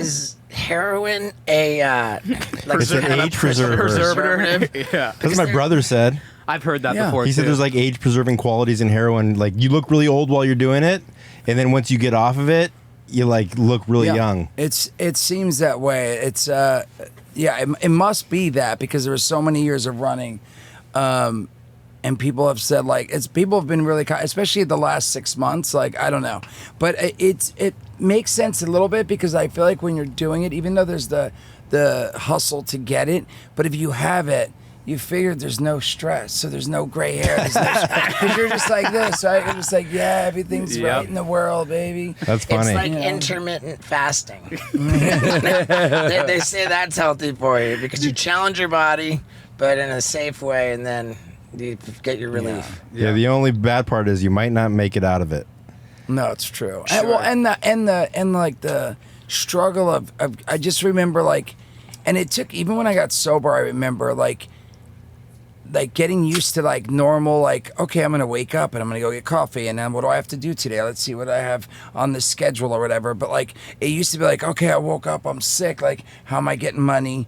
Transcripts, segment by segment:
is heroin a It's an age preservative. Yeah. That's what my brother said. I've heard that before. He said there's like age preserving qualities in heroin. Like you look really old while you're doing it, and then once you get off of it, you like look really young. It seems that way. It's it must be that because there were so many years of running, and people have said like people have been really especially the last 6 months. Like I don't know, but it makes sense a little bit because I feel like when you're doing it, even though there's the hustle to get it, but if you have it. You figured there's no stress, so there's no gray hair. Because you're just like this, right? You're just like, yeah, everything's right in the world, baby. That's funny. It's like intermittent fasting. they say that's healthy for you because you challenge your body, but in a safe way, and then you get your relief. Yeah, the only bad part is you might not make it out of it. No, it's true. Sure. And the struggle of I just remember like, and it took even when I got sober, I remember like getting used to like normal, like, okay, I'm going to wake up and I'm going to go get coffee. And then what do I have to do today? Let's see what I have on the schedule or whatever. But like, it used to be like, okay, I woke up, I'm sick. Like, how am I getting money?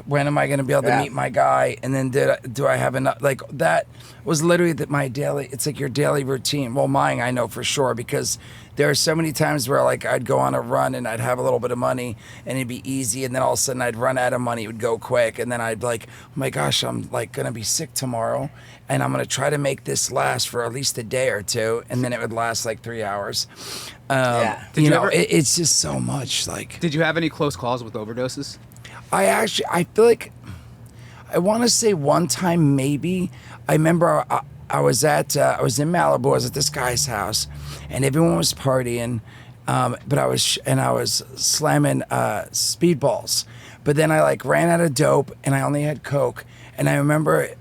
When am I going to be able to meet my guy? And then do I have enough? Like that was literally my daily, it's like your daily routine. Well, mine, I know for sure, because there are so many times where like I'd go on a run and I'd have a little bit of money and it'd be easy. And then all of a sudden I'd run out of money. It would go quick. And then I'd like, oh my gosh, I'm like going to be sick tomorrow. And I'm going to try to make this last for at least a day or two. And then it would last like 3 hours. It's just so much. Like, did you have any close calls with overdoses? I feel like I want to say one time maybe. I remember I was in Malibu. I was at this guy's house, and everyone was partying, but I was slamming speedballs. But then I like ran out of dope, and I only had coke. And I remember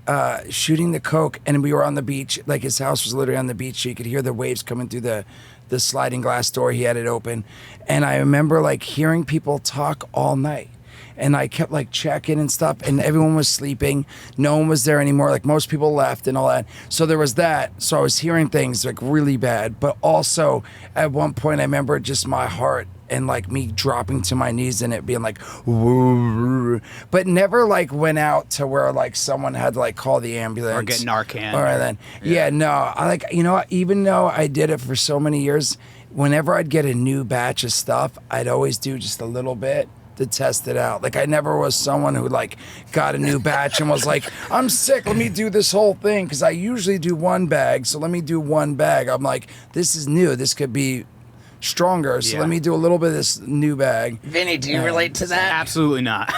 shooting the coke, and we were on the beach. Like his house was literally on the beach, so you could hear the waves coming through the sliding glass door. He had it open, and I remember like hearing people talk all night. And I kept like checking and stuff, and everyone was sleeping. No one was there anymore. Like most people left and all that. So there was that. So I was hearing things like really bad. But also at one point I remember just my heart and like me dropping to my knees and it being like, woo, but never like went out to where like someone had to like call the ambulance. Or get Narcan. Or then, no. I like, even though I did it for so many years, whenever I'd get a new batch of stuff, I'd always do just a little bit to test it out. Like I never was someone who like got a new batch and was like, I'm sick, let me do this whole thing, because I usually do one bag, so let me do one bag. I'm like, this is new, this could be stronger, so let me do a little bit of this new bag. Vinny, do you relate to that? Absolutely not.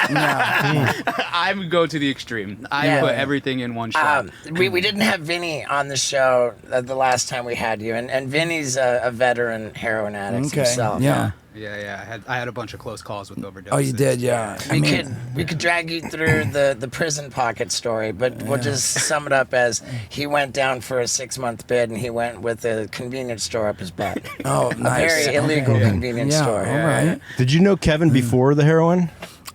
No. I would go to the extreme. I put everything in one shot. We didn't have Vinny on the show the last time we had you, and Vinny's a veteran heroin addict himself. Yeah. Yeah. I had a bunch of close calls with overdoses. Oh, you did, yeah. We could drag you through the prison pocket story, but we'll just sum it up as he went down for a 6-month bid and he went with a convenience store up his butt. Oh, nice. A very illegal convenience store. All right. Did you know Kevin before the heroin?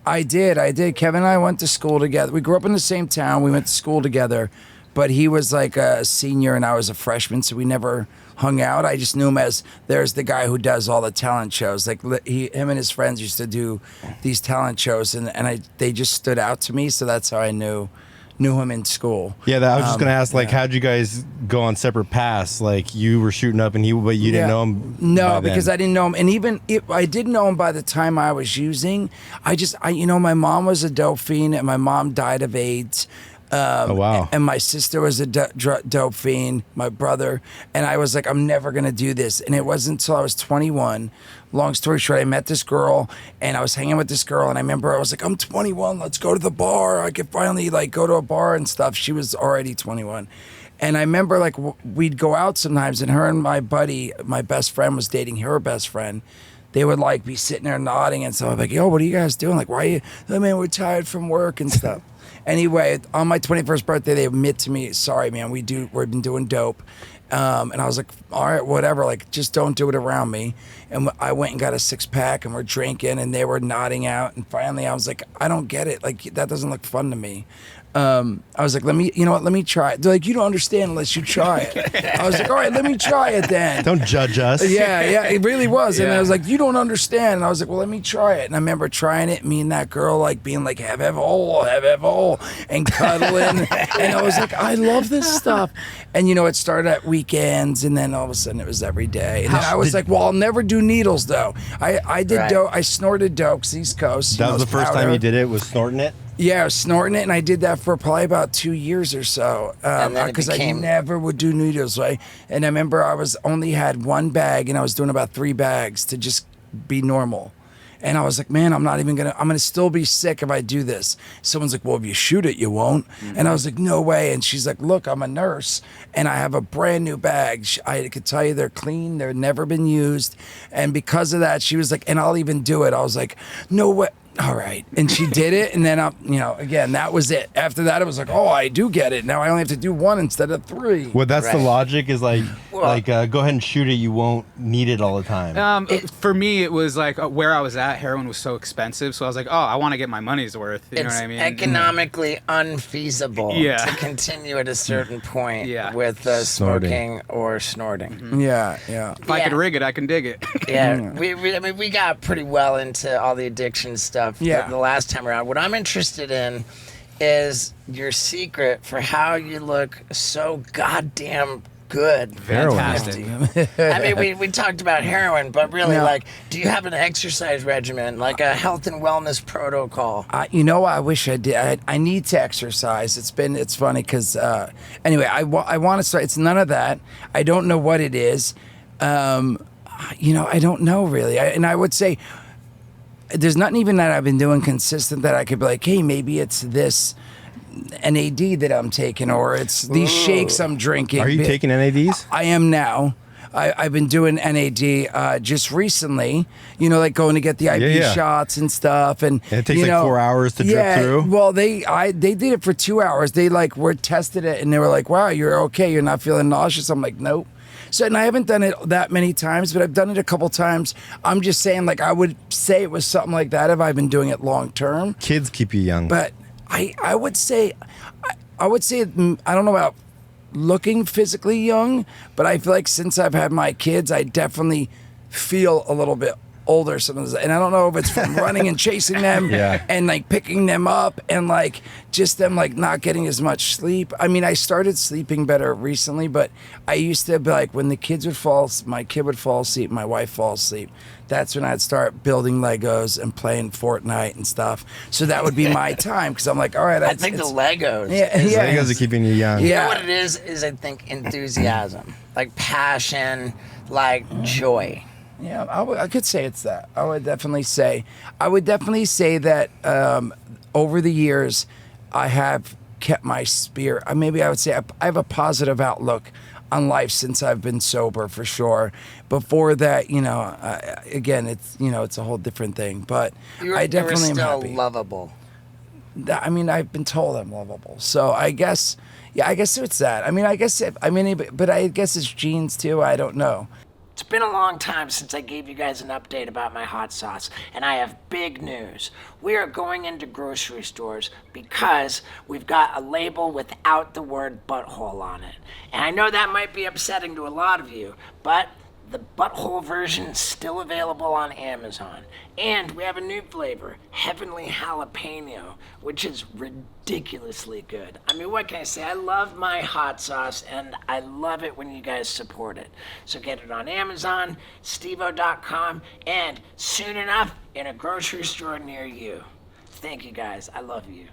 I did. Kevin and I went to school together. We grew up in the same town. We went to school together, but he was like a senior and I was a freshman, so we never hung out. I just knew him as there's the guy who does all the talent shows. Like him and his friends used to do these talent shows, and they just stood out to me. So that's how I knew him in school. Yeah, I was just gonna ask, like, how'd you guys go on separate paths? Like you were shooting up, but you didn't know him. No, because I didn't know him, and even if I did know him by the time I was using. My mom was a dope fiend, and my mom died of AIDS. Oh, wow. And my sister was a dope fiend, my brother. And I was like, I'm never going to do this. And it wasn't until I was 21. Long story short, I met this girl and I was hanging with this girl. And I remember I was like, I'm 21. Let's go to the bar. I could finally like go to a bar and stuff. She was already 21. And I remember like we'd go out sometimes, and her and my buddy, my best friend, was dating her best friend. They would like be sitting there nodding and stuff. I'm like, yo, what are you guys doing? Like, why are you? I mean, we're tired from work and stuff. Anyway, on my 21st birthday, they admit to me, sorry, man, we've been doing dope. And I was like, all right, whatever, like, just don't do it around me. And I went and got a 6-pack, and we're drinking, and they were nodding out. And finally, I was like, I don't get it. Like, that doesn't look fun to me. I was like, let me try it. They're like, you don't understand unless you try it. I was like, all right, let me try it then. Don't judge us. Yeah, it really was. And Yeah. I was like, you don't understand. And I was like, well, let me try it. And I remember trying it, me and that girl like being like, have hole, and cuddling. And I was like, I love this stuff. And it started at weekends, and then all of a sudden it was every day. And then I was like, well, I'll never do needles though. I did Right. dope. I snorted dope, 'cause East Coast. That was the first time powder. you did it, was snorting it? Yeah, I was snorting it, and I did that for probably about 2 years or so, And then it because I became- never would do needles, right? And I remember I was only had one bag, and I was doing about 3 bags to just be normal. And I was like, man, I'm gonna still be sick if I do this. Someone's like, well, if you shoot it, you won't. And I was like, no way. And she's like, look, I'm a nurse, and I have a brand new bag. I could tell you they're clean, they've never been used. And because of that, she was like, and I'll even do it. I was like, no way. All right. And she did it. And then, again, that was it. After that, it was like, oh, I do get it. Now I only have to do 1 instead of 3. Well, that's the Right. logic is like, Well- go ahead and shoot it. You won't need it all the time. For me, it was like where I was at, heroin was so expensive. So I was like, oh, I want to get my money's worth. You know It's what I mean? economically unfeasible Yeah. to continue at a certain point Yeah. with Snorting. smoking or snorting. Yeah. If I could Yeah. rig it, I can dig it. Yeah, we got pretty well into all the addiction stuff Yeah. the last time around. What I'm interested in is your secret for how you look so goddamn good. Heroin. Fantastic. I mean, we talked about heroin, but really, Yeah. like, do you have an exercise regimen, like a health and wellness protocol? I wish I did. I need to exercise. It's funny because, anyway, I want to start. It's none of that. I don't know what it is. I don't know really. And I would say there's nothing even that I've been doing consistent that I could be like, hey, maybe it's this NAD that I'm taking, or it's these shakes I'm drinking. Are you taking NADs? I am now. I've been doing NAD just recently, like going to get the IV Yeah. shots and stuff. And And it takes like 4 hours to drip through? Well, they did it for 2 hours. They tested it, and they were like, wow, you're okay. You're not feeling nauseous. I'm like, nope. So, and I haven't done it that many times, but I've done it a couple times. I'm just saying, like, I would say it was something like that if I've been doing it long term. Kids keep you young. But I would say, I don't know about looking physically young, but I feel like since I've had my kids, I definitely feel a little bit older sometimes. And I don't know if it's from running and chasing them Yeah. and like picking them up and like just them like not getting as much sleep. I mean, I started sleeping better recently, but I used to be like when the kids would my kid would fall asleep, my wife fall asleep. That's when I'd start building Legos and playing Fortnite and stuff. So that would be my time because I'm like, all right. I think the Legos. Yeah, is- yeah. Legos are keeping you young. You Yeah. know what it is I think enthusiasm, like passion, like joy. Yeah, I could say it's that. I would definitely say that over the years, I have kept my spirit. Maybe I would say I have a positive outlook on life since I've been sober, for sure. Before that, again, it's a whole different thing. But I definitely am still happy. lovable. I mean, I've been told I'm lovable, so I guess it's that. But I guess it's genes too. I don't know. It's been a long time since I gave you guys an update about my hot sauce, and I have big news. We are going into grocery stores because we've got a label without the word butthole on it. And I know that might be upsetting to a lot of you, but the butthole version is still available on Amazon. And we have a new flavor, Heavenly Jalapeno, which is ridiculously good. I mean, what can I say? I love my hot sauce, and I love it when you guys support it. So get it on Amazon, stevo.com, and soon enough in a grocery store near you. Thank you guys. I love you.